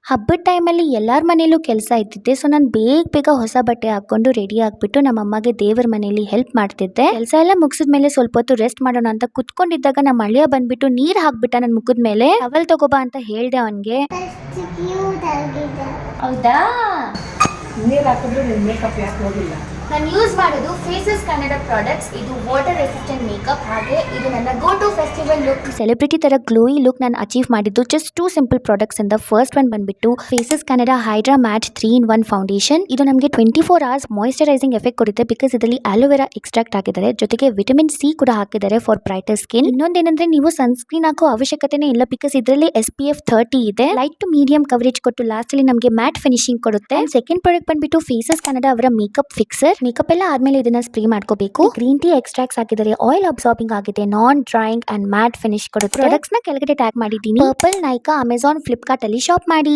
ಹಬ್ಬದ ಟೈಮಲ್ಲಿ ಎಲ್ಲರ ಮನೇಲೂ ಕೆಲಸ ಇದ್ದಿದ್ದೆ. ಸೊ ನಾನು ಬೇಗ ಬೇಗ ಹೊಸ ಬಟ್ಟೆ ಹಾಕೊಂಡು ರೆಡಿ ಆಗ್ಬಿಟ್ಟು ನಮ್ಮ ಅಮ್ಮಗೆ ದೇವರ ಮನೆಯಲ್ಲಿ ಹೆಲ್ಪ್ ಮಾಡ್ತಿದ್ದೆ. ಕೆಲಸ ಎಲ್ಲ ಮುಗಿಸಿದ್ಮೇಲೆ ಸ್ವಲ್ಪ ಹೊತ್ತು ರೆಸ್ಟ್ ಮಾಡೋಣ ಅಂತ ಕುತ್ಕೊಂಡಿದ್ದಾಗ ನಮ್ಮ ಅಳಿಯ ಬಂದ್ಬಿಟ್ಟು ನೀರ್ ಹಾಕ್ಬಿಟ್ಟ ನನ್ ಮುಖದ ಮೇಲೆ. ಟವಲ್ ತಗೋಬಾ ಅಂತ ಹೇಳ್ದೆ ಅವನ್ಗೆ. ಹೌದಾ, ನೀರ್ ಹಾಕಿದ್ರು ನಿನ್ ಮೇಕಪ್ ಯಾಕೆ ಹೋಗಿಲ್ಲ? ನಾನು ಯೂಸ್ ಮಾಡೋದು ಫೇಸಸ್ ಕನ್ನಡ ಪ್ರಾಡಕ್ಟ್ಸ್. ಇದು ವಾಟರ್ ರೆಸಿಸ್ಟೆಂಟ್ ಮೇಕಪ್. ಹಾಗೆ ಇದು ನನ್ನ go to festival look. Celebrity ತರ ಗ್ಲೋಯಿ ಲುಕ್ ನಾನು ಅಚೀವ್ ಮಾಡಿದ್ದು ಜಸ್ಟ್ 2 ಸಿಂಪಲ್ ಪ್ರಾಡಕ್ಟ್ಸ್ ಇಂದ. ಫಸ್ಟ್ ಒನ್ ಬಂದ್ಬಿಟ್ಟು Faces Canada hydra matte 3-in-1 foundation. ಇದು ನಮಗೆ 24 hours ಮಾಯಿಶ್ಚರೈಸಿಂಗ್ ಎಫೆಕ್ಟ್ ಕೊಡುತ್ತೆ ಬಿಕಾಸ್ ಇದರಲ್ಲಿ ಆಲೋವೆರಾ ಎಕ್ಸ್ಟ್ರಾಕ್ಟ್ ಹಾಕಿದ್ದಾರೆ, ಜೊತೆಗೆ ವಿಟಮಿನ್ ಸಿ ಕೂಡ ಹಾಕಿದ್ದಾರೆ ಫಾರ್ ಬ್ರೈಟರ್ ಸ್ಕಿನ್. ಇನ್ನೊಂದೇನಂದ್ರೆ ನೀವು ಸನ್ಸ್ಕ್ರೀನ್ ಹಾಕೋ ಅವಶ್ಯಕತೆನೇ ಇಲ್ಲ ಬಿಕಾಸ್ ಇದರಲ್ಲಿ SPF 30 ಇದೆ. ಲೈಟ್ ಟು ಮೀಡಿಯಂ ಕವರೇಜ್ ಕೊಟ್ಟು ಲಾಸ್ಟ್ ಅಲ್ಲಿ ನಮಗೆ ಮ್ಯಾಟ್ ಫಿನಿಶಿಂಗ್ ಕೊಡುತ್ತೆ. ಸೆಕೆಂಡ್ ಪ್ರಾಡಕ್ಟ್ ಬಂದ್ಬಿಟ್ಟು ಫೇಸಸ್ ಕನ್ನಡ ಅವರ ಮೇಕಪ್ ಫಿಕ್ಸರ್. ಮೇಕಪ್ ಎಲ್ಲ ಆದ್ಮೇಲೆ ಇದನ್ನ ಸ್ಪ್ರೇ ಮಾಡ್ಕೋಬೇಕು. ಗ್ರೀನ್ ಟೀ ಎಕ್ಸ್ಟ್ರಾಕ್ಟ್ಸ್ ಹಾಕಿದರೆ ಆಯಿಲ್ ಅಬ್ಸಾರ್ಬಿಂಗ್ ಆಗಿದೆ, ನಾನ್ ಡ್ರೈಯಿಂಗ್ ಅಂಡ್ ಮ್ಯಾಟ್ ಫಿನಿಶ್ ಕೊಡುತ್ತೆ. ಪ್ರಾಡಕ್ಟ್ಸ್ ನ ಕೆಳಗಡೆ ಟ್ಯಾಗ್ ಮಾಡಿದ್ದೀನಿ. ಪರ್ಪಲ್, ನೈಕಾ, ಅಮೆಜಾನ್, ಫ್ಲಿಪ್ಕಾರ್ಟ್ ಅಲ್ಲಿ ಶಾಪ್ ಮಾಡಿ.